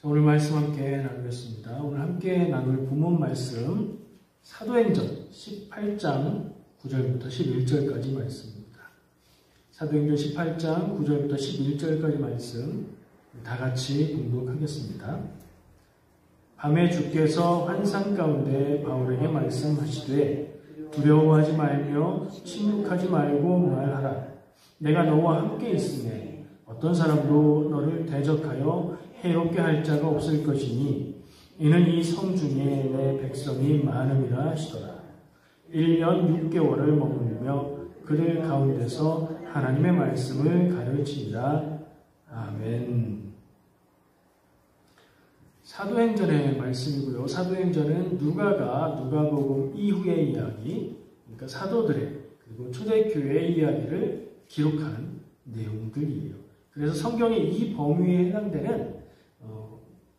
오늘 말씀 함께 나누겠습니다. 오늘 함께 나눌 본문 말씀 사도행전 18장 9절부터 11절까지 말씀입니다. 사도행전 18장 9절부터 11절까지 말씀 다 같이 봉독하겠습니다. 밤에 주께서 환상 가운데 바울에게 말씀하시되 두려워하지 말며 침묵하지 말고 말하라. 내가 너와 함께 있으니 어떤 사람도 너를 대적하여 해롭게 할 자가 없을 것이니 이는 이 성 중에 내 백성이 많음이라 하시더라. 1년 6개월을 머무르며 그들 가운데서 하나님의 말씀을 가르치니라. 아멘. 사도행전의 말씀이고요. 사도행전은 누가복음 이후의 이야기, 그러니까 사도들의 그리고 초대교회의 이야기를 기록한 내용들이에요. 그래서 성경의 이 범위에 해당되는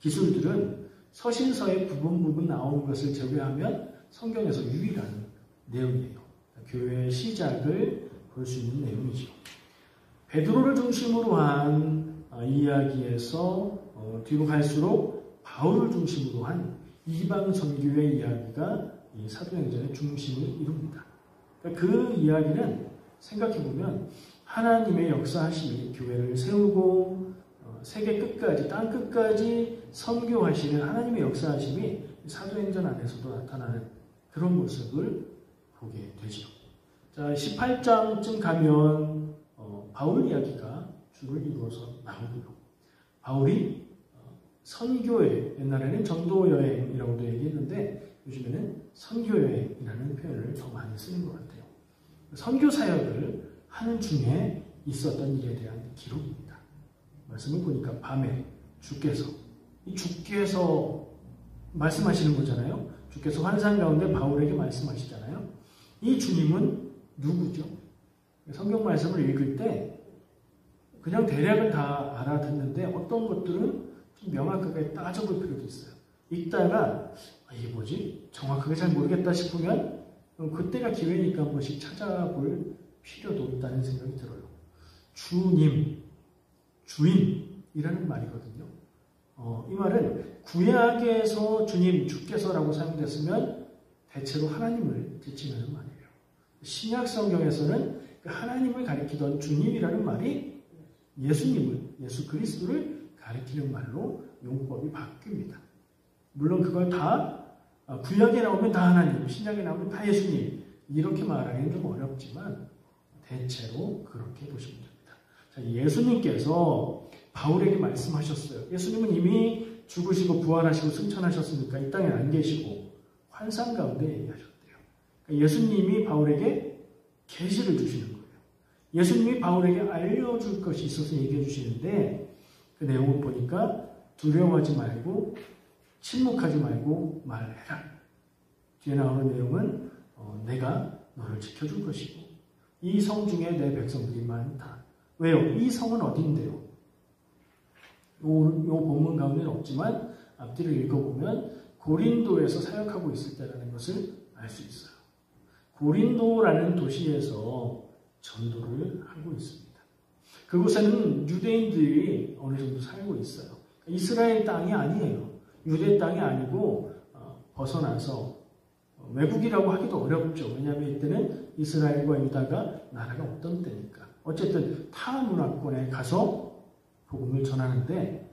기술들은 서신서에 부분 나오는 것을 제외하면 성경에서 유일한 내용이에요. 교회의 시작을 볼 수 있는 내용이죠. 베드로를 중심으로 한 이야기에서 뒤로 갈수록 바울을 중심으로 한 이방 선교의 이야기가 이 사도행전의 중심을 이룹니다. 그 이야기는 생각해보면 하나님의 역사하심이 교회를 세우고 세계 끝까지, 땅 끝까지 선교하시는 하나님의 역사하심이 사도행전 안에서도 나타나는 그런 모습을 보게 되죠. 자, 18장쯤 가면 바울 이야기가 줄을 이루어서 나오고요. 바울이 선교여행, 옛날에는 전도여행이라고도 얘기했는데 요즘에는 선교여행이라는 표현을 더 많이 쓰는 것 같아요. 선교 사역을 하는 중에 있었던 일에 대한 기록입니다. 말씀을 보니까 밤에 주께서 말씀하시는 거잖아요. 주께서 환상 가운데 바울에게 말씀하시잖아요. 이 주님은 누구죠? 성경 말씀을 읽을 때 그냥 대략은 다 알아듣는데 어떤 것들은 좀 명확하게 따져볼 필요도 있어요. 읽다가 이게 뭐지? 정확하게 잘 모르겠다 싶으면 그때가 기회니까 한 번씩 찾아볼 필요도 있다는 생각이 들어요. 주님, 주인이라는 말이거든요. 이 말은 구약에서 주님, 주께서라고 사용됐으면 대체로 하나님을 지칭하는 말이에요. 신약 성경에서는 하나님을 가리키던 주님이라는 말이 예수 그리스도를 가리키는 말로 용법이 바뀝니다. 물론 그걸 다 구약에 나오면 다 하나님, 신약에 나오면 다 예수님 이렇게 말하기는 좀 어렵지만 대체로 그렇게 보시면 됩니다. 자, 예수님께서 바울에게 말씀하셨어요. 예수님은 이미 죽으시고 부활하시고 승천하셨으니까 이 땅에 안 계시고 환상 가운데 얘기하셨대요. 그러니까 예수님이 바울에게 계시를 주시는 거예요. 예수님이 바울에게 알려줄 것이 있어서 얘기해 주시는데 그 내용을 보니까 두려워하지 말고 침묵하지 말고 말해라. 뒤에 나오는 내용은 내가 너를 지켜줄 것이고 이 성 중에 내 백성들이 많다. 왜요? 이 성은 어딘데요? 요 본문 가운데는 없지만 앞뒤를 읽어보면 고린도에서 사역하고 있을 때라는 것을 알 수 있어요. 고린도라는 도시에서 전도를 하고 있습니다. 그곳에는 유대인들이 어느 정도 살고 있어요. 이스라엘 땅이 아니에요. 유대 땅이 아니고 벗어나서 외국이라고 하기도 어렵죠. 왜냐하면 이때는 이스라엘과 유다가 나라가 없던 때니까. 어쨌든 타 문화권에 가서 복음을 전하는데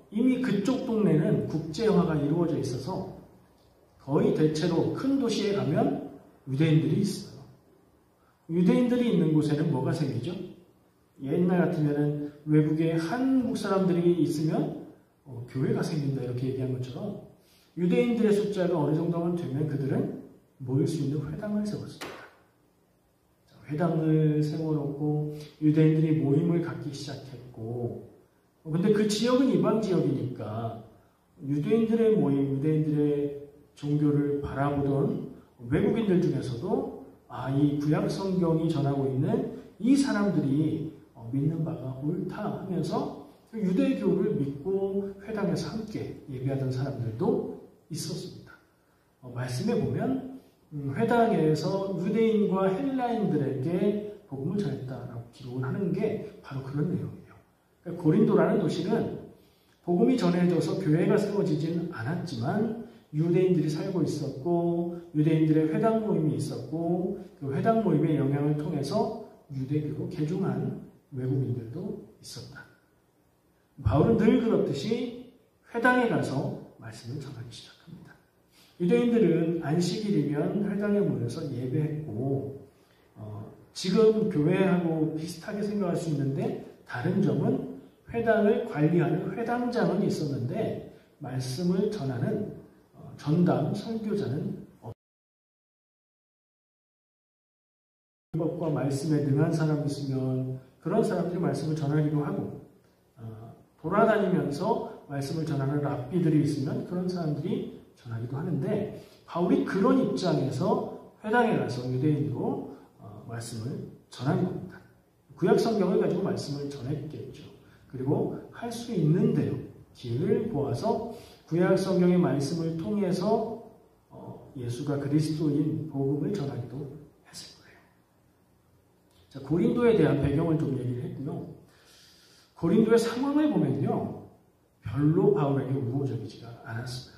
이미 그쪽 동네는 국제화가 이루어져 있어서 거의 대체로 큰 도시에 가면 유대인들이 있어요. 유대인들이 있는 곳에는 뭐가 생기죠? 옛날 같으면은 외국에 한국 사람들이 있으면 교회가 생긴다 이렇게 얘기한 것처럼 유대인들의 숫자가 어느 정도만 되면 그들은 모일 수 있는 회당을 세웠습니다. 회당을 세워놓고 유대인들이 모임을 갖기 시작했고 근데 그 지역은 이방 지역이니까 유대인들의 모임, 유대인들의 종교를 바라보던 외국인들 중에서도 이 구약 성경이 전하고 있는 이 사람들이 믿는 바가 옳다 하면서 유대교를 믿고 회당에서 함께 예배하던 사람들도 있었습니다. 말씀에 보면 회당에서 유대인과 헬라인들에게 복음을 전했다라고 기록을 하는 게 바로 그런 내용이에요. 그러니까 고린도라는 도시는 복음이 전해져서 교회가 세워지지는 않았지만 유대인들이 살고 있었고 유대인들의 회당 모임이 있었고 그 회당 모임의 영향을 통해서 유대교로 개종한 외국인들도 있었다. 바울은 늘 그렇듯이 회당에 가서 말씀을 전하기 시작합니다. 유대인들은 안식일이면 회당에 모여서 예배했고 지금 교회하고 비슷하게 생각할 수 있는데 다른 점은 회당을 관리하는 회당장은 있었는데 말씀을 전하는 전담 설교자는 법과 말씀에 능한 사람이 있으면 그런 사람들이 말씀을 전하기도 하고 돌아다니면서 말씀을 전하는 랍비들이 있으면 그런 사람들이 전하기도 하는데 바울이 그런 입장에서 회당에 가서 유대인으로 말씀을 전한 겁니다. 구약 성경을 가지고 말씀을 전했겠죠. 그리고 할 수 있는 대로 기회를 보아서 구약 성경의 말씀을 통해서 예수가 그리스도인 복음을 전하기도 했을 거예요. 자, 고린도에 대한 배경을 좀 얘기를 했고요. 고린도의 상황을 보면요. 별로 바울에게 우호적이지가 않았어요.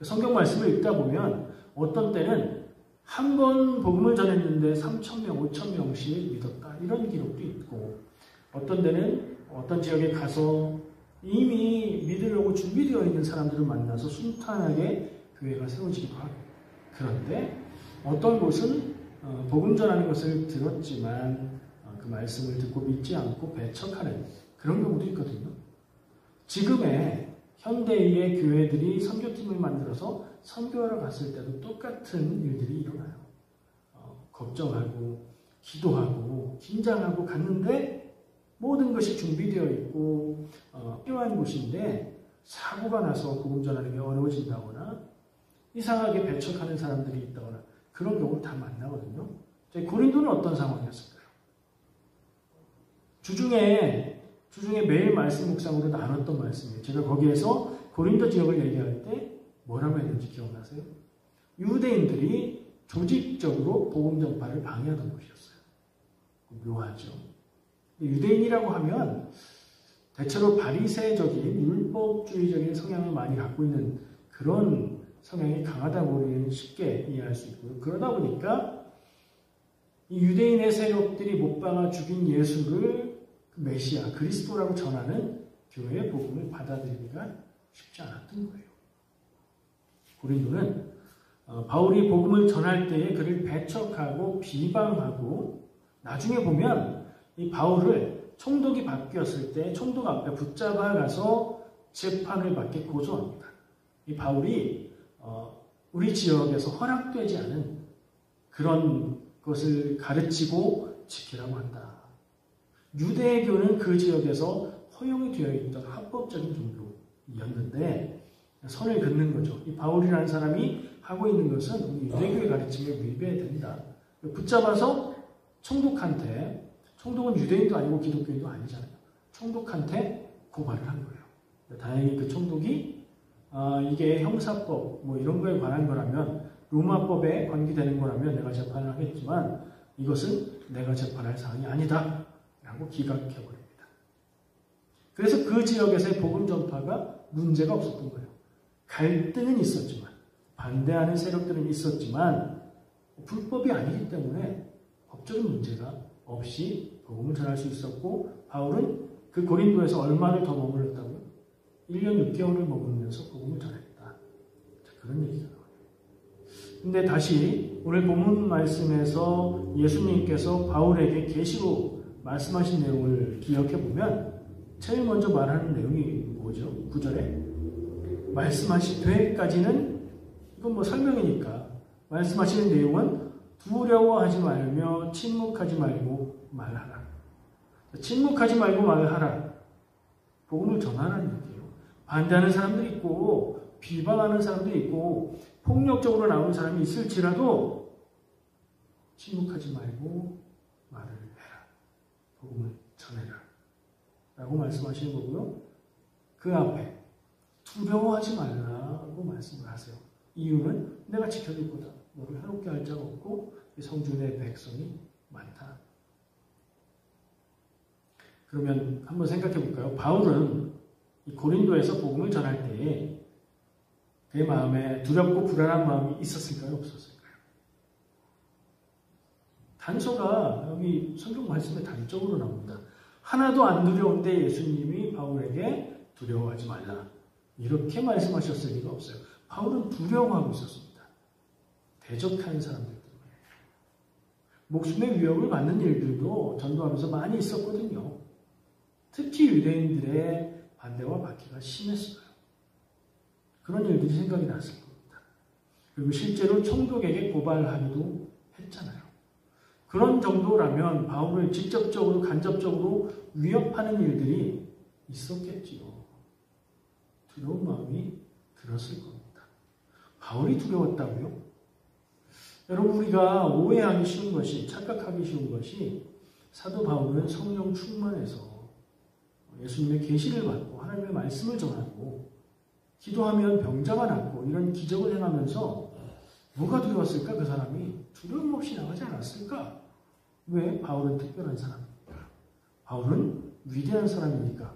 성경 말씀을 읽다 보면 어떤 때는 한 번 복음을 전했는데 3,000명, 5,000명씩 믿었다. 이런 기록도 있고 어떤 때는 어떤 지역에 가서 이미 믿으려고 준비되어 있는 사람들을 만나서 순탄하게 교회가 세워지기도 하고 그런데 어떤 곳은 복음 전하는 것을 들었지만 그 말씀을 듣고 믿지 않고 배척하는 그런 경우도 있거든요. 지금의 현대의 교회들이 선교팀을 만들어서 선교하러 갔을 때도 똑같은 일들이 일어나요. 걱정하고 기도하고 긴장하고 갔는데 모든 것이 준비되어 있고 필요한 곳인데 사고가 나서 복음 전하는 게 어려워진다거나 이상하게 배척하는 사람들이 있다거나 그런 경우를 다 만나거든요. 고린도는 어떤 상황이었을까요? 주중에 매일 말씀 묵상으로 나눴던 말씀이에요. 제가 거기에서 고린도 지역을 얘기할 때 뭐라고 했는지 기억나세요? 유대인들이 조직적으로 복음 전파를 방해하던 곳이었어요. 묘하죠. 유대인이라고 하면 대체로 바리새적인 율법주의적인 성향을 많이 갖고 있는 그런 성향이 강하다고 우리는 쉽게 이해할 수 있고요. 그러다 보니까 이 유대인의 세력들이 못 박아 죽인 예수를 메시아, 그리스도라고 전하는 교회의 복음을 받아들이기가 쉽지 않았던 거예요. 고린도는 바울이 복음을 전할 때에 그를 배척하고 비방하고 나중에 보면 이 바울을 총독이 바뀌었을 때 총독 앞에 붙잡아 가서 재판을 받게 고소합니다. 이 바울이 우리 지역에서 허락되지 않은 그런 것을 가르치고 지키라고 한다. 유대교는 그 지역에서 허용이 되어 있던 합법적인 종교였는데 선을 긋는 거죠. 이 바울이라는 사람이 하고 있는 것은 우리 유대교의 가르침에 위배된다. 붙잡아서 총독한테 총독은 유대인도 아니고 기독교인도 아니잖아요. 총독한테 고발을 한 거예요. 다행히 그 총독이 이게 형사법 뭐 이런 거에 관한 거라면 로마법에 관계되는 거라면 내가 재판을 하겠지만 이것은 내가 재판할 사항이 아니다 라고 기각해버립니다. 그래서 그 지역에서의 복음 전파가 문제가 없었던 거예요. 갈등은 있었지만 반대하는 세력들은 있었지만 불법이 아니기 때문에 법적인 문제가 없이 복음을 전할 수 있었고 바울은 그 고린도에서 얼마를 더 머물렀다고요? 1년 6개월을 머물면서 복음을 전했다. 자, 그런 얘기가 나와요. 근데 다시 오늘 본문 말씀에서 예수님께서 바울에게 계시로 말씀하신 내용을 기억해 보면 제일 먼저 말하는 내용이 뭐죠? 9절에 말씀하시되까지는 이건 뭐 설명이니까 말씀하시는 내용은 두려워하지 말며 침묵하지 말고 말하라. 침묵하지 말고 말하라. 복음을 전하라는 얘기예요. 반대하는 사람들이 있고 비방하는 사람들이 있고 폭력적으로 나오는 사람이 있을지라도 침묵하지 말고 말을 해라. 복음을 전해라. 라고 말씀하시는 거고요. 그 앞에 두려워하지 말라고 말씀을 하세요. 이유는 내가 지켜줄 거다. 너를 해롭게 할 자가 없고 성중의 백성이 많다. 그러면 한번 생각해 볼까요? 바울은 이 고린도에서 복음을 전할 때에 그의 마음에 두렵고 불안한 마음이 있었을까요? 없었을까요? 단서가 여기 성경 말씀에 단적으로 나옵니다. 하나도 안 두려운데 예수님이 바울에게 두려워하지 말라. 이렇게 말씀하셨을 리가 없어요. 바울은 두려워하고 있었습니다. 대적하는 사람들 때문에. 목숨의 위협을 받는 일들도 전도하면서 많이 있었거든요. 특히 유대인들의 반대와 박해가 심했어요. 그런 일들이 생각이 났을 겁니다. 그리고 실제로 총독에게 고발하기도 했잖아요. 그런 정도라면 바울을 직접적으로 간접적으로 위협하는 일들이 있었겠지요. 두려운 마음이 들었을 겁니다. 바울이 두려웠다고요? 여러분, 우리가 오해하기 쉬운 것이, 착각하기 쉬운 것이 사도 바울은 성령 충만해서 예수님의 계시를 받고 하나님의 말씀을 전하고 기도하면 병자가 낫고 이런 기적을 행하면서 뭐가 두려웠을까? 그 사람이 두려움 없이 나가지 않았을까? 왜? 바울은 특별한 사람이니까. 바울은 위대한 사람이니까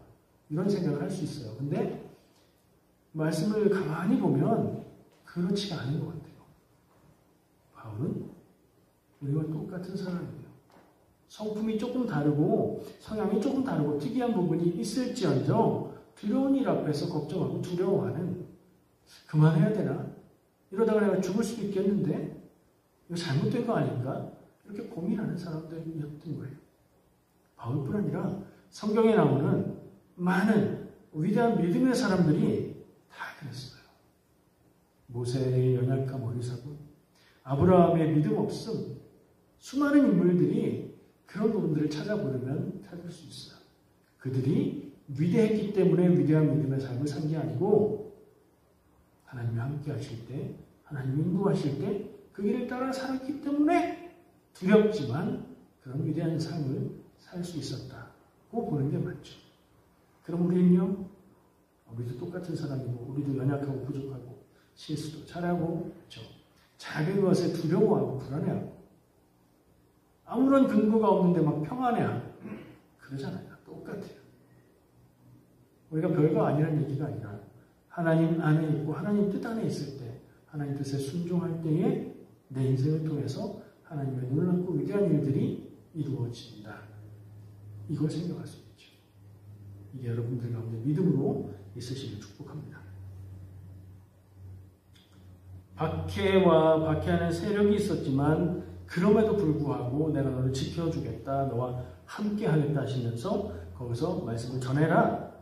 이런 생각을 할 수 있어요. 근데 말씀을 가만히 보면 그렇지가 않은 것 같아요. 바울은 우리와 똑같은 사람이에요. 성품이 조금 다르고 성향이 조금 다르고 특이한 부분이 있을지언정 두려운 일 앞에서 걱정하고 두려워하는, 그만해야 되나? 이러다가 내가 죽을 수도 있겠는데 이거 잘못된 거 아닌가? 이렇게 고민하는 사람들이었던 거예요. 바울뿐 아니라 성경에 나오는 많은 위대한 믿음의 사람들이 다 그랬어요. 모세의 연약함 어리석음, 아브라함의 믿음 없음, 수많은 인물들이 그런 부분들을 찾아보려면 찾을 수 있어요. 그들이 위대했기 때문에 위대한 믿음의 삶을 산 게 아니고 하나님이 함께 하실 때, 하나님이 인도하실 때 그 길을 따라 살았기 때문에 두렵지만 그런 위대한 삶을 살 수 있었다고 보는 게 맞죠. 그럼 우리는요? 우리도 똑같은 사람이고 우리도 연약하고 부족하고 실수도 잘하고 그렇죠. 작은 것에 두려워하고 불안해하고 아무런 근거가 없는데 막 평안해하고 그러잖아요. 똑같아요. 우리가 별거 아니라는 얘기가 아니라 하나님 안에 있고 하나님 뜻 안에 있을 때, 하나님 뜻에 순종할 때에 내 인생을 통해서 하나님의 놀랍고 위대한 일들이 이루어진다. 이걸 생각할 수 있죠. 이게 여러분들 가운데 믿음으로 있으시길 축복합니다. 박해와 박해하는 세력이 있었지만 그럼에도 불구하고 내가 너를 지켜주겠다, 너와 함께 하겠다 하시면서 거기서 말씀을 전해라.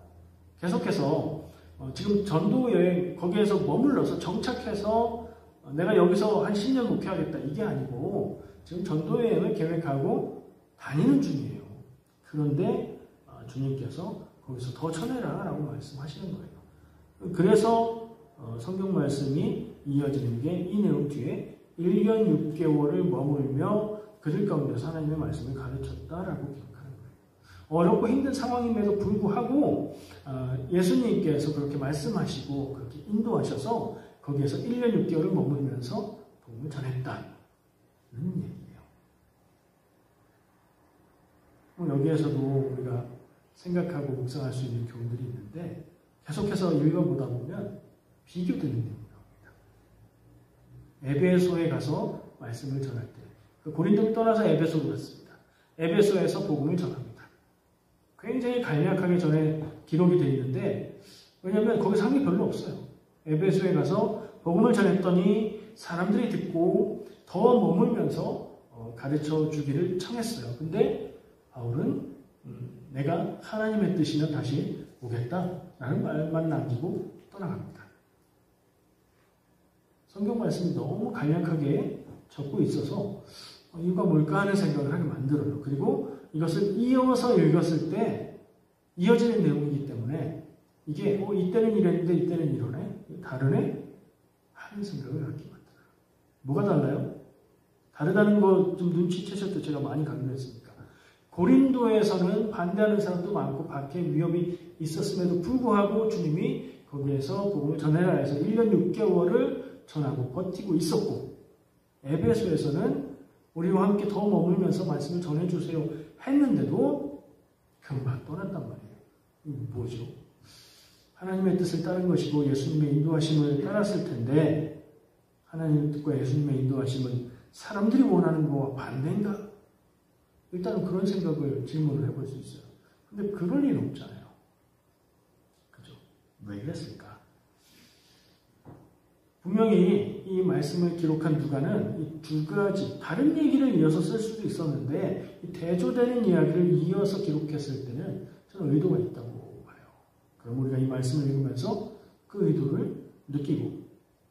계속해서 지금 전도 여행 거기에서 머물러서 정착해서 내가 여기서 한 10년 목회하겠다 이게 아니고 지금 전도 여행을 계획하고 다니는 중이에요. 그런데 주님께서 거기서 더 전해라 라고 말씀하시는 거예요. 그래서 성경 말씀이 이어지는 게 이 내용 뒤에 1년 6개월을 머물며 그들 가운데서 하나님의 말씀을 가르쳤다라고 기록하는 거예요. 어렵고 힘든 상황임에도 불구하고 예수님께서 그렇게 말씀하시고 그렇게 인도하셔서 거기에서 1년 6개월을 머물면서 복음을 전했다는 얘기예요. 여기에서도 우리가 생각하고 묵상할 수 있는 교훈들이 있는데 계속해서 읽어보다 보면 비교되는 내용이 나옵니다. 에베소에 가서 말씀을 전할 때 고린도를 떠나서 에베소로 갔습니다. 에베소에서 복음을 전합니다. 굉장히 간략하게 전에 기록이 되어 있는데 왜냐하면 거기서 한 게 별로 없어요. 에베소에 가서 복음을 전했더니 사람들이 듣고 더 머물면서 가르쳐 주기를 청했어요. 근데 바울은 내가 하나님의 뜻이면 다시 오겠다라는 말만 남기고 떠나갑니다. 성경 말씀이 너무 간략하게 적고 있어서 이유가 뭘까 하는 생각을 하게 만들어요. 그리고 이것을 이어서 읽었을 때 이어지는 내용이기 때문에 이게 이때는 이랬는데 이때는 이러네? 다르네? 하는 생각을 하게 만들어요. 뭐가 달라요? 다르다는 거 좀 눈치채셨죠? 제가 많이 강조했으니까. 고린도에서는 반대하는 사람도 많고 박해 위협이 있었음에도 불구하고 주님이 거기에서 복음을 전해라 해서 1년 6개월을 전하고 버티고 있었고 에베소에서는 우리와 함께 더 머물면서 말씀을 전해주세요 했는데도 금방 떠났단 말이에요. 뭐죠? 하나님의 뜻을 따른 것이고 예수님의 인도하심을 따랐을 텐데 하나님의 뜻과 예수님의 인도하심은 사람들이 원하는 것과 반대인가? 일단은 그런 생각을 질문을 해볼 수 있어요. 근데 그럴 리는 없잖아요. 그죠? 왜 이랬을까? 분명히 이 말씀을 기록한 누가는 이 두 가지 다른 얘기를 이어서 쓸 수도 있었는데 이 대조되는 이야기를 이어서 기록했을 때는 저는 의도가 있다고 봐요. 그럼 우리가 이 말씀을 읽으면서 그 의도를 느끼고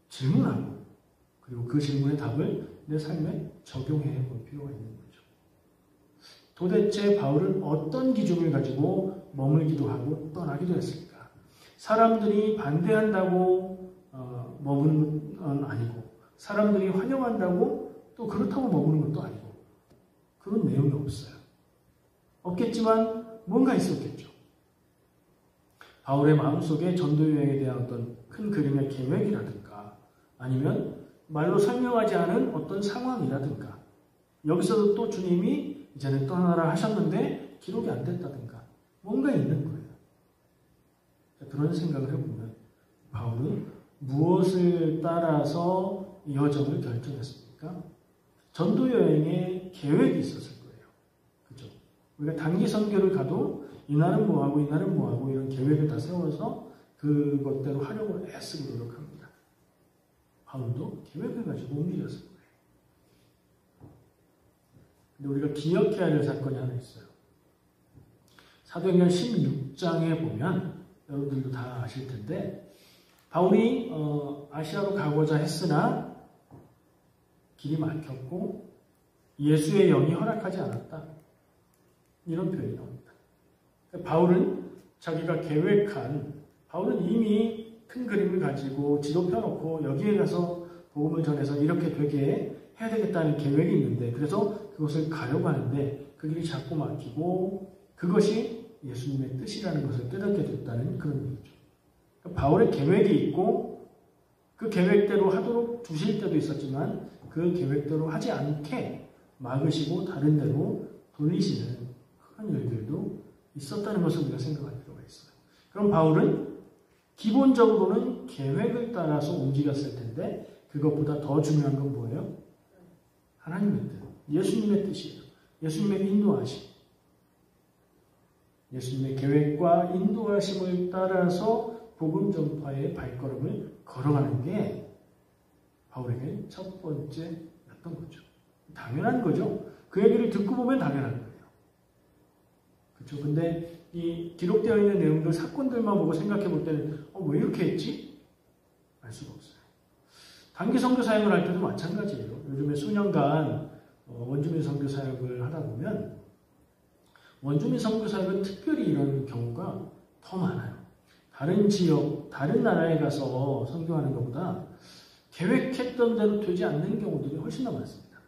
질문하고 그리고 그 질문의 답을 내 삶에 적용해 볼 필요가 있는 거죠. 도대체 바울은 어떤 기준을 가지고 머물기도 하고 떠나기도 했을까? 사람들이 반대한다고 머무는 건 아니고 사람들이 환영한다고 또 그렇다고 머무는 것도 아니고 그런 내용이 없어요. 없겠지만 뭔가 있었겠죠. 바울의 마음속에 전도 여행에 대한 어떤 큰 그림의 계획이라든가 아니면 말로 설명하지 않은 어떤 상황이라든가 여기서도 또 주님이 이제는 떠나라 하셨는데 기록이 안 됐다든가 뭔가 있는 거예요. 그런 생각을 해보면 바울은 무엇을 따라서 이 여정을 결정했습니까? 전도 여행에 계획이 있었을 거예요. 그죠? 우리가 단기 선교를 가도 이날은 뭐하고 이날은 뭐하고 이런 계획을 다 세워서 그것대로 하려고 애쓰고 노력합니다. 바울도 계획을 가지고 움직였을 거예요. 근데 우리가 기억해야 될 사건이 하나 있어요. 사도행전 16장에 보면 여러분들도 다 아실 텐데 바울이 아시아로 가고자 했으나 길이 막혔고 예수의 영이 허락하지 않았다. 이런 표현이 나옵니다. 바울은 자기가 계획한 바울은 이미 큰 그림을 가지고 지도 펴놓고 여기에 가서 복음을 전해서 이렇게 되게 해야 되겠다는 계획이 있는데 그래서 그것을 가려고 하는데 그 길이 자꾸 막히고 그것이 예수님의 뜻이라는 것을 깨닫게 됐다는 그런 얘기죠. 그러니까 바울의 계획이 있고 그 계획대로 하도록 두실 때도 있었지만 그 계획대로 하지 않게 막으시고 다른 데로 돌리시는 그런 일들도 있었다는 것을 우리가 생각할 필요가 있어요. 그럼 바울은 기본적으로는 계획을 따라서 움직였을 텐데 그것보다 더 중요한 건 뭐예요? 하나님의 뜻, 예수님의 뜻이에요. 예수님의 인도하심. 예수님의 계획과 인도하심을 따라서 복음 전파의 발걸음을 걸어가는 게 바울에게 첫 번째였던 거죠. 당연한 거죠. 그 얘기를 듣고 보면 당연한 거예요. 그렇죠. 근데 이 기록되어 있는 내용들, 사건들만 보고 생각해 볼 때는 왜 이렇게 했지? 알 수가 없어요. 단기 선교 사역을 할 때도 마찬가지예요. 요즘에 수년간 원주민 선교 사역을 하다 보면 원주민 선교 사역은 특별히 이런 경우가 더 많아요. 다른 지역, 다른 나라에 가서 선교하는 것보다 계획했던 대로 되지 않는 경우들이 훨씬 더 많습니다.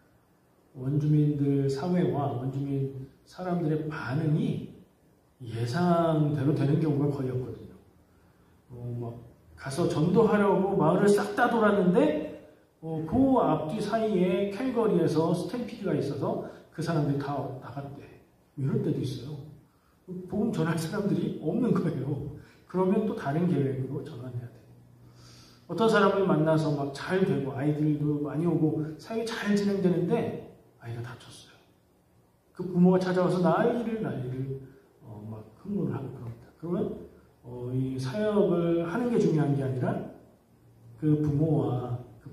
원주민들 사회와 원주민 사람들의 반응이 예상대로 되는 경우가 거의 없거든요. 가서 전도하려고 마을을 싹 다 돌았는데 그 앞뒤 사이에 캘거리에서 스탬피드가 있어서 그 사람들이 다 나갔대. 이럴 때도 있어요. 복음 전할 사람들이 없는 거예요. 그러면 또 다른 계획으로 전환해야 돼요. 어떤 사람을 만나서 막 잘 되고 아이들도 많이 오고 사역이 잘 진행되는데 아이가 다쳤어요. 그 부모가 찾아와서 난리를 막 흥분을 하고 그럽니다. 그러면 이 사역을 하는 게 중요한 게 아니라 그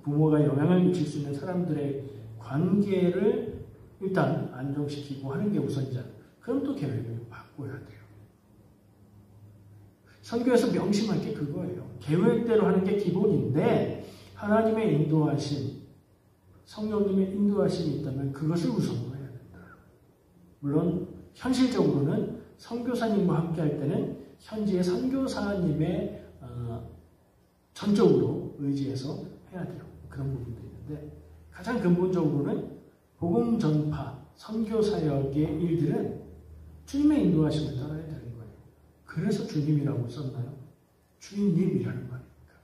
부모가 영향을 미칠 수 있는 사람들의 관계를 일단 안정시키고 하는 게 우선이잖아요. 그럼 또 계획을 바꿔야 돼요. 선교에서 명심할 게 그거예요. 계획대로 하는 게 기본인데 하나님의 인도하심, 성령님의 인도하심이 있다면 그것을 우선으로 해야 된다. 물론 현실적으로는 선교사님과 함께 할 때는 현지의 선교사님의 전적으로 의지해서 해야 돼요. 그런 부분도 있는데 가장 근본적으로는 복음 전파, 선교 사역의 일들은 주님의 인도하심을 따라야 되는 거예요. 그래서 주님이라고 썼나요? 주인님이라는 말이니까.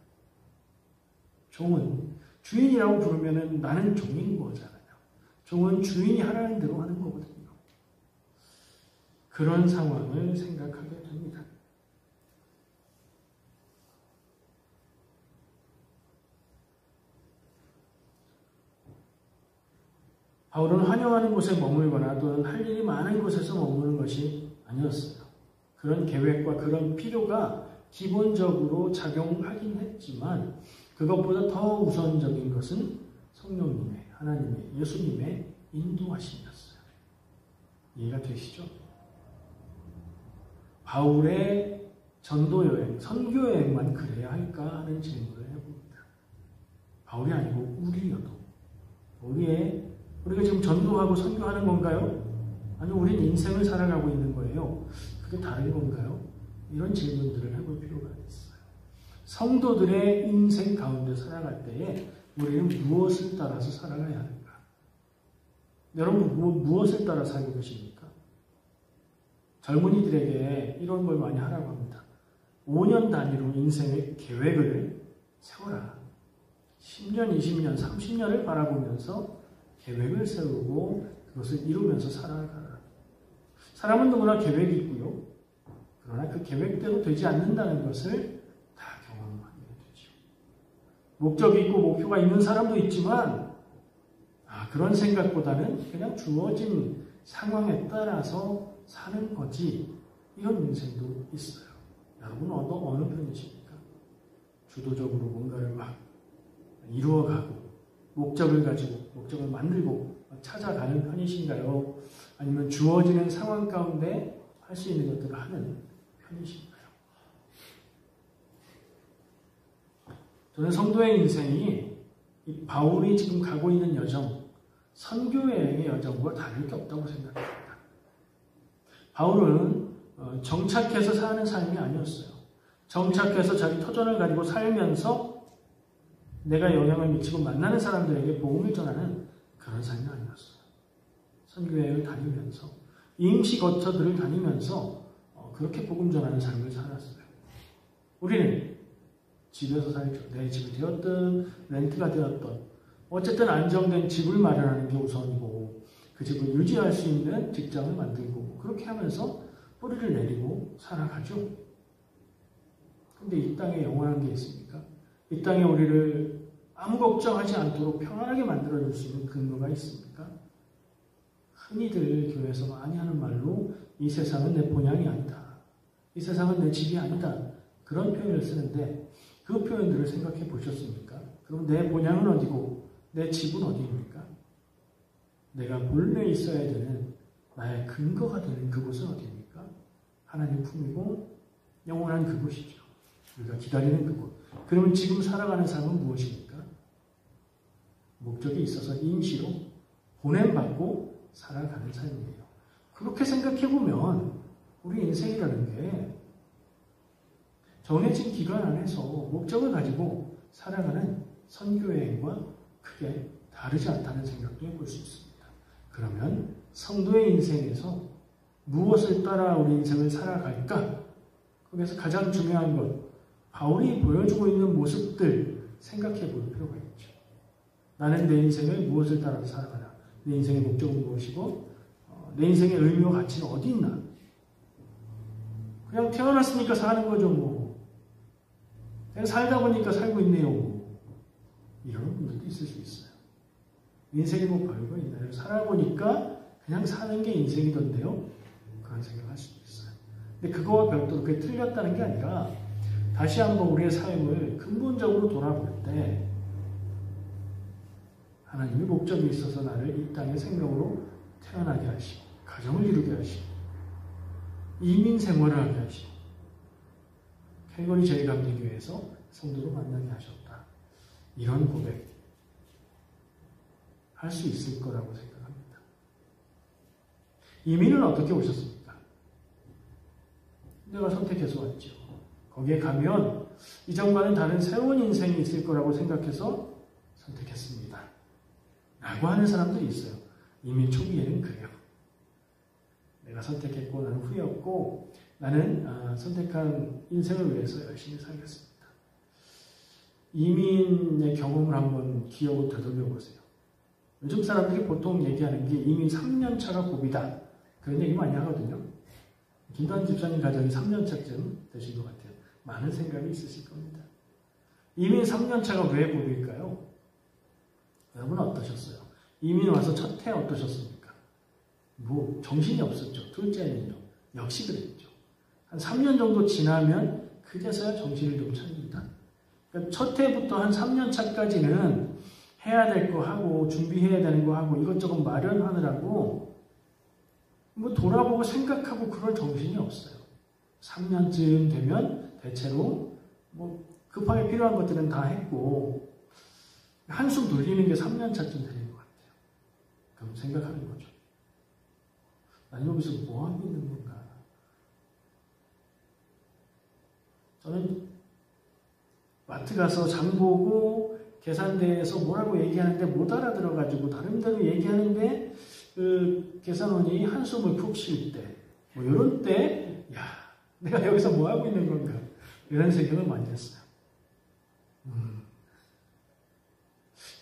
종은 주인이라고 부르면은 나는 종인 거잖아요. 종은 주인이 하라는 대로 하는 거거든요. 그런 상황을 생각하게 됩니다. 바울은 환영하는 곳에 머물거나 또는 할 일이 많은 곳에서 머무는 것이 아니었어요. 그런 계획과 그런 필요가 기본적으로 작용하긴 했지만 그것보다 더 우선적인 것은 성령님의, 하나님의, 예수님의 인도하심이었어요. 이해가 되시죠? 바울의 전도여행, 선교여행만 그래야 할까 하는 질문을 해봅니다. 바울이 아니고 우리여도 우리가 지금 전도하고 선교하는 건가요? 아니면 우린 인생을 살아가고 있는 거예요? 그게 다른 건가요? 이런 질문들을 해볼 필요가 있어요. 성도들의 인생 가운데 살아갈 때에 우리는 무엇을 따라서 살아가야 하는가? 여러분 무엇을 따라 살고 계십니까? 젊은이들에게 이런 걸 많이 하라고 합니다. 5년 단위로 인생의 계획을 세워라. 10년, 20년, 30년을 바라보면서 계획을 세우고 그것을 이루면서 살아가라. 사람은 누구나 계획이 있고요. 그러나 그 계획대로 되지 않는다는 것을 다 경험하게 되죠. 목적이 있고 목표가 있는 사람도 있지만 그런 생각보다는 그냥 주어진 상황에 따라서 사는 거지 이런 인생도 있어요. 여러분 어느 편이십니까? 주도적으로 뭔가를 막 이루어가고 목적을 가지고 목적을 만들고 찾아가는 편이신가요? 아니면 주어지는 상황 가운데 할 수 있는 것들을 하는 편이신가요? 저는 성도의 인생이 이 바울이 지금 가고 있는 여정, 선교여행의 여정과 다를 게 없다고 생각합니다. 바울은 정착해서 사는 삶이 아니었어요. 정착해서 자기 터전을 가지고 살면서 내가 영향을 미치고 만나는 사람들에게 복음을 전하는 그런 삶이 아니었어요. 선교여행을 다니면서 임시 거처들을 다니면서 그렇게 복음 전하는 삶을 살았어요. 우리는 집에서 살죠. 내 집이 되었든 렌트가 되었든 어쨌든 안정된 집을 마련하는 게 우선이고 그 집을 유지할 수 있는 직장을 만들고 그렇게 하면서 뿌리를 내리고 살아가죠. 근데 이 땅에 영원한 게 있습니까? 이 땅에 우리를 아무 걱정하지 않도록 평안하게 만들어줄 수 있는 근거가 있습니까? 흔히들 교회에서 많이 하는 말로 이 세상은 내 본향이 아니다. 이 세상은 내 집이 아니다. 그런 표현을 쓰는데 그 표현들을 생각해 보셨습니까? 그럼 내 본향은 어디고 내 집은 어디입니까? 내가 본래 있어야 되는 나의 근거가 되는 그곳은 어디입니까? 하나님 품이고 영원한 그곳이죠. 우리가 기다리는 그곳. 그러면 지금 살아가는 삶은 무엇입니까? 목적이 있어서 임시로 보냄받고 살아가는 삶이에요. 그렇게 생각해보면 우리 인생이라는 게 정해진 기간 안에서 목적을 가지고 살아가는 선교여행과 크게 다르지 않다는 생각도 해볼 수 있습니다. 그러면 성도의 인생에서 무엇을 따라 우리 인생을 살아갈까? 거기서 가장 중요한 것, 바울이 보여주고 있는 모습들 생각해 볼 필요가 있죠. 나는 내 인생을 무엇을 따라서 살아가나? 내 인생의 목적은 무엇이고 내 인생의 의미와 가치는 어디 있나? 그냥 태어났으니까 사는 거죠. 뭐. 그냥 살다 보니까 살고 있네요. 뭐. 이런 분들도 있을 수 있어요. 인생이 뭐 별거 있나요? 살아보니까 그냥 사는 게 인생이던데요? 그런 생각을 할 수도 있어요. 근데 그거와 별도로 그게 틀렸다는 게 아니라 다시 한번 우리의 삶을 근본적으로 돌아볼 때 하나님의 목적이 있어서 나를 이 땅의 생명으로 태어나게 하시고 가정을 이루게 하시고 이민 생활을 하게 하시고 캘거리 제2감리교회에서 성도로 만나게 하셨다. 이런 고백 할 수 있을 거라고 생각합니다. 이민은 어떻게 오셨습니까? 내가 선택해서 왔죠. 거기에 가면 이전과는 다른 새로운 인생이 있을 거라고 생각해서 선택했습니다. 라고 하는 사람들이 있어요. 이민 초기에는 그래요. 내가 선택했고 나는 후회 없고 나는 선택한 인생을 위해서 열심히 살겠습니다. 이민의 경험을 한번 기억을 되돌려 보세요. 요즘 사람들이 보통 얘기하는 게 이민 3년 차가 고비다. 그런 얘기 많이 하거든요. 김단 집사님 가정이 3년 차쯤 되신 것 같아요. 많은 생각이 있으실 겁니다. 이민 3년 차가 왜 고비일까요? 여러분 어떠셨어요? 이민 와서 첫 해 어떠셨습니까? 뭐 정신이 없었죠. 둘째 해는요. 역시 그랬죠. 한 3년 정도 지나면 그제서야 정신을 좀 차립니다. 그러니까 첫 해부터 한 3년 차까지는 해야 될 거 하고 준비해야 되는 거 하고 이것저것 마련하느라고 뭐 돌아보고 생각하고 그럴 정신이 없어요. 3년쯤 되면 대체로 뭐 급하게 필요한 것들은 다 했고 한숨 돌리는 게 3년 차쯤 되는 것 같아요. 그럼 생각하는 거죠. 난 여기서 뭐 하고 있는 건가? 저는 마트 가서 장 보고 계산대에서 뭐라고 얘기하는데 못 알아들어가지고 다른 데로 얘기하는데 그 계산원이 한숨을 푹 쉴 때, 뭐 이런 때, 야, 내가 여기서 뭐 하고 있는 건가? 이런 생각을 많이 했어요.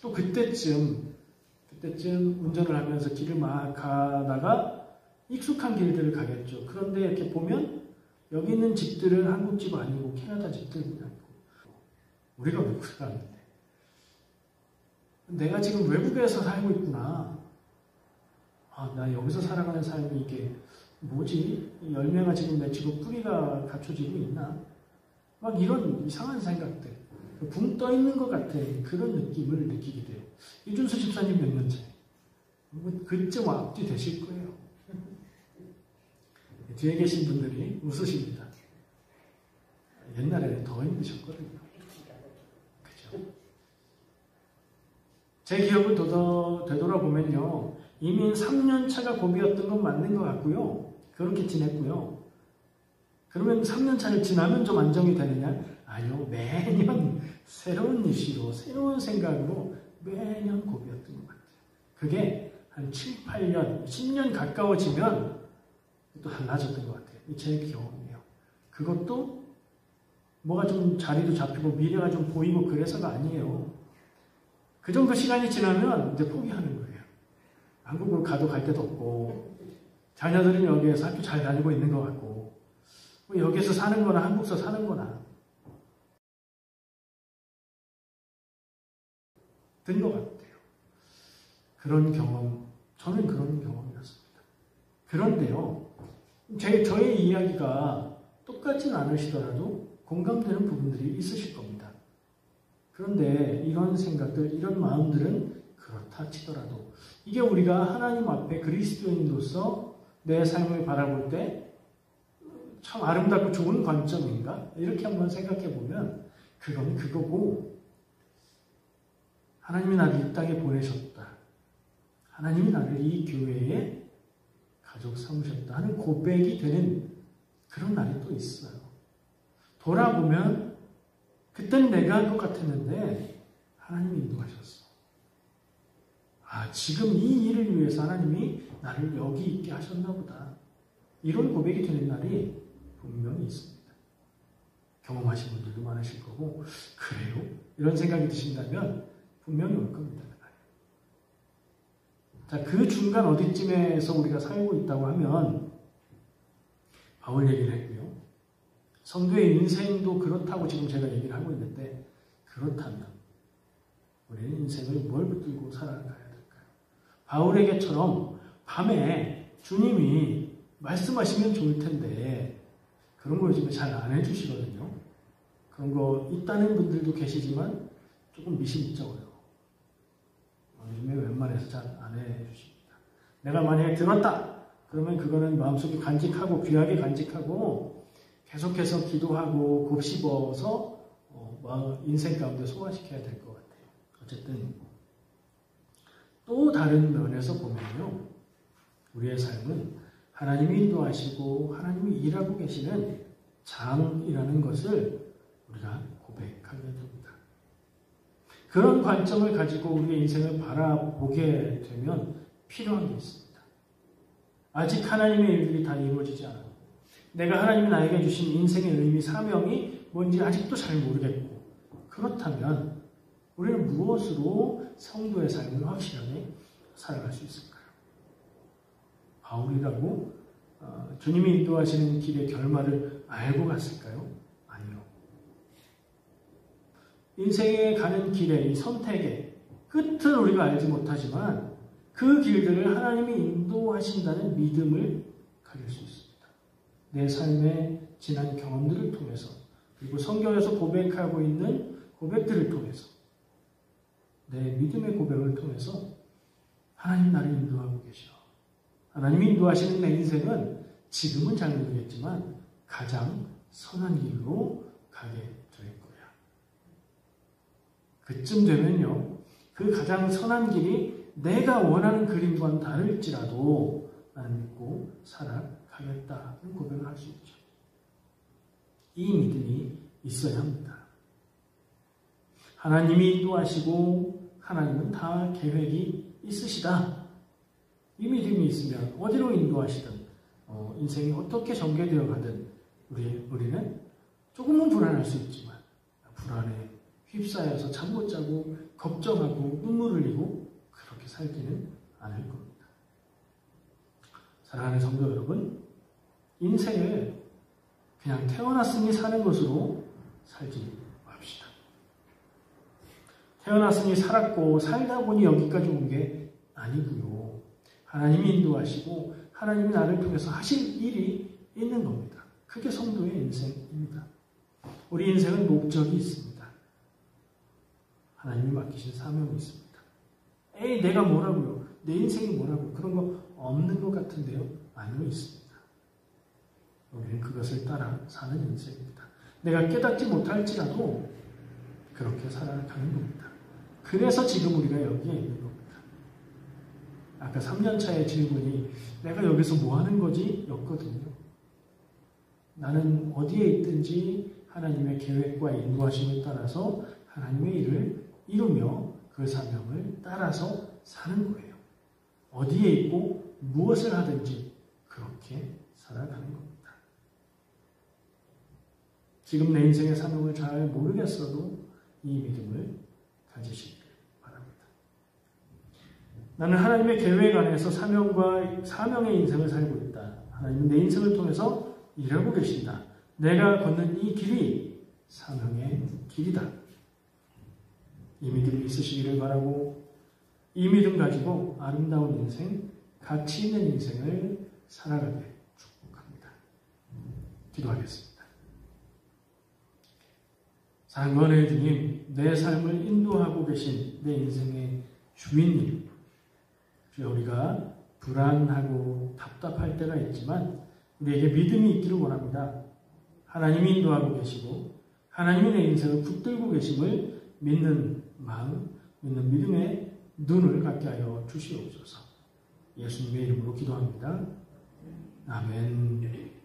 또 그때쯤 운전을 하면서 길을 막 가다가 익숙한 길들을 가겠죠. 그런데 이렇게 보면 여기 있는 집들은 한국 집 아니고 캐나다 집들이고 우리가 외국 사람인데 내가 지금 외국에서 살고 있구나. 아, 나 여기서 살아가는 삶이 이게 뭐지? 열매가 지금 맺히고 뿌리가 갖춰지고 있나? 막 이런 이상한 생각들. 붕 떠 있는 것 같은 그런 느낌을 느끼게 돼요. 이준수 집사님 몇 년째? 그쯤 앞뒤 되실 거예요. 뒤에 계신 분들이 웃으십니다. 옛날에는 더 힘드셨거든요. 그죠? 제 기억을 되돌아보면요. 이민 3년 차가 고비였던 건 맞는 것 같고요. 그렇게 지냈고요. 그러면 3년 차를 지나면 좀 안정이 되느냐? 아니요. 매년 새로운 이슈로, 새로운 생각으로 매년 고비였던 것 같아요. 그게 한 7, 8년, 10년 가까워지면 또 달라졌던 것 같아요. 제 경험이에요. 그것도 뭐가 좀 자리도 잡히고 미래가 좀 보이고 그래서가 아니에요. 그 정도 시간이 지나면 이제 포기하는 거예요. 한국으로 가도 갈 데도 없고 자녀들은 여기에서 학교 잘 다니고 있는 것 같고 뭐 여기에서 사는 거나 한국에서 사는 거나 든 것 같아요. 그런 경험, 저는 그런 경험이었습니다. 그런데요, 저의 이야기가 똑같진 않으시더라도 공감되는 부분들이 있으실 겁니다. 그런데 이런 생각들, 이런 마음들은 그렇다 치더라도 이게 우리가 하나님 앞에 그리스도인으로서 내 삶을 바라볼 때 참 아름답고 좋은 관점인가? 이렇게 한번 생각해 보면 그건 그거고 하나님이 나를 이 땅에 보내셨다. 하나님이 나를 이 교회에 가족 삼으셨다 하는 고백이 되는 그런 날이 또 있어요. 돌아보면 그때는 내가 할 것 같았는데 하나님이 인도하셨어. 아, 지금 이 일을 위해서 하나님이 나를 여기 있게 하셨나 보다. 이런 고백이 되는 날이 분명히 있습니다. 경험하신 분들도 많으실 거고 그래요? 이런 생각이 드신다면 분명히 올 겁니다. 자, 그 중간 어디쯤에서 우리가 살고 있다고 하면 바울 얘기를 했고요. 성도의 인생도 그렇다고 지금 제가 얘기를 하고 있는데 그렇다면 우리는 인생을 뭘 붙들고 살아가야 될까요? 바울에게처럼 밤에 주님이 말씀하시면 좋을 텐데 그런 걸 요즘에 잘 안 해주시거든요. 그런 거 있다는 분들도 계시지만 조금 미심쩍어요. 요즘에 웬만해서 잘 안 해주십니다. 내가 만약에 들었다! 그러면 그거는 마음속에 간직하고 귀하게 간직하고 계속해서 기도하고 곱씹어서 인생 가운데 소화시켜야 될 것 같아요. 어쨌든 또 다른 면에서 보면요. 우리의 삶은 하나님이 인도하시고 하나님이 일하고 계시는 장이라는 것을 우리가 고백하게 됩니다. 그런 관점을 가지고 우리의 인생을 바라보게 되면 필요한 게 있습니다. 아직 하나님의 일들이 다 이루어지지 않아요. 내가 하나님이 나에게 주신 인생의 의미, 사명이 뭔지 아직도 잘 모르겠고 그렇다면 우리는 무엇으로 성도의 삶을 확실하게 살아갈 수 있을까요? 바울이라고 주님이 인도하시는 길의 결말을 알고 갔을까요? 아니요. 인생에 가는 길의 이 선택의 끝을 우리가 알지 못하지만 그 길들을 하나님이 인도하신다는 믿음을 가질 수 있습니다. 내 삶의 지난 경험들을 통해서, 그리고 성경에서 고백하고 있는 고백들을 통해서, 내 믿음의 고백을 통해서 하나님 나를 인도하고 계셔. 하나님이 인도하시는 내 인생은 지금은 잘 모르겠지만 가장 선한 길로 가게 될 거야. 그쯤 되면요, 그 가장 선한 길이 내가 원하는 그림과는 다를지라도 나는 믿고 살아가겠다는 고백을 할 수 있죠. 이 믿음이 있어야 합니다. 하나님이 인도하시고 하나님은 다 계획이 있으시다. 이 믿음이 있으면 어디로 인도하시든 인생이 어떻게 전개되어 가든 우리는 조금은 불안할 수 있지만 불안에 휩싸여서 잠 못 자고 걱정하고 눈물 흘리고 그렇게 살지는 않을 겁니다. 사랑하는 성도 여러분, 인생을 그냥 태어났으니 사는 것으로 살지 맙시다. 태어났으니 살았고 살다 보니 여기까지 온 게 아니고요. 하나님이 인도하시고 하나님이 나를 통해서 하실 일이 있는 겁니다. 그게 성도의 인생입니다. 우리 인생은 목적이 있습니다. 하나님이 맡기신 사명이 있습니다. 에이, 내가 뭐라고요? 내 인생이 뭐라고요? 그런 거 없는 것 같은데요? 아니요, 있습니다. 우리는 그것을 따라 사는 인생입니다. 내가 깨닫지 못할지라도 그렇게 살아가는 겁니다. 그래서 지금 우리가 여기에 있는 겁니다. 아까 3년차의 질문이 내가 여기서 뭐 하는 거지? 였거든요. 나는 어디에 있든지 하나님의 계획과 인도하심에 따라서 하나님의 일을 이루며 그 사명을 따라서 사는 거예요. 어디에 있고 무엇을 하든지 그렇게 살아가는 겁니다. 지금 내 인생의 사명을 잘 모르겠어도 이 믿음을 가지시길 바랍니다. 나는 하나님의 계획 안에서 사명의 인생을 살고 있다. 하나님은 내 인생을 통해서 일하고 계신다. 내가 걷는 이 길이 사명의 길이다. 이 믿음이 있으시기를 바라고 이 믿음 가지고 아름다운 인생, 가치 있는 인생을 살아가게 축복합니다. 기도하겠습니다. 사랑하는 주님, 내 삶을 인도하고 계신 내 인생의 주인님, 우리가 불안하고 답답할 때가 있지만 우리에게 믿음이 있기를 원합니다. 하나님이 인도하고 계시고 하나님이 내 인생을 붙들고 계심을 믿는 마음, 믿는 믿음의 눈을 갖게 하여 주시옵소서. 예수님의 이름으로 기도합니다. 아멘.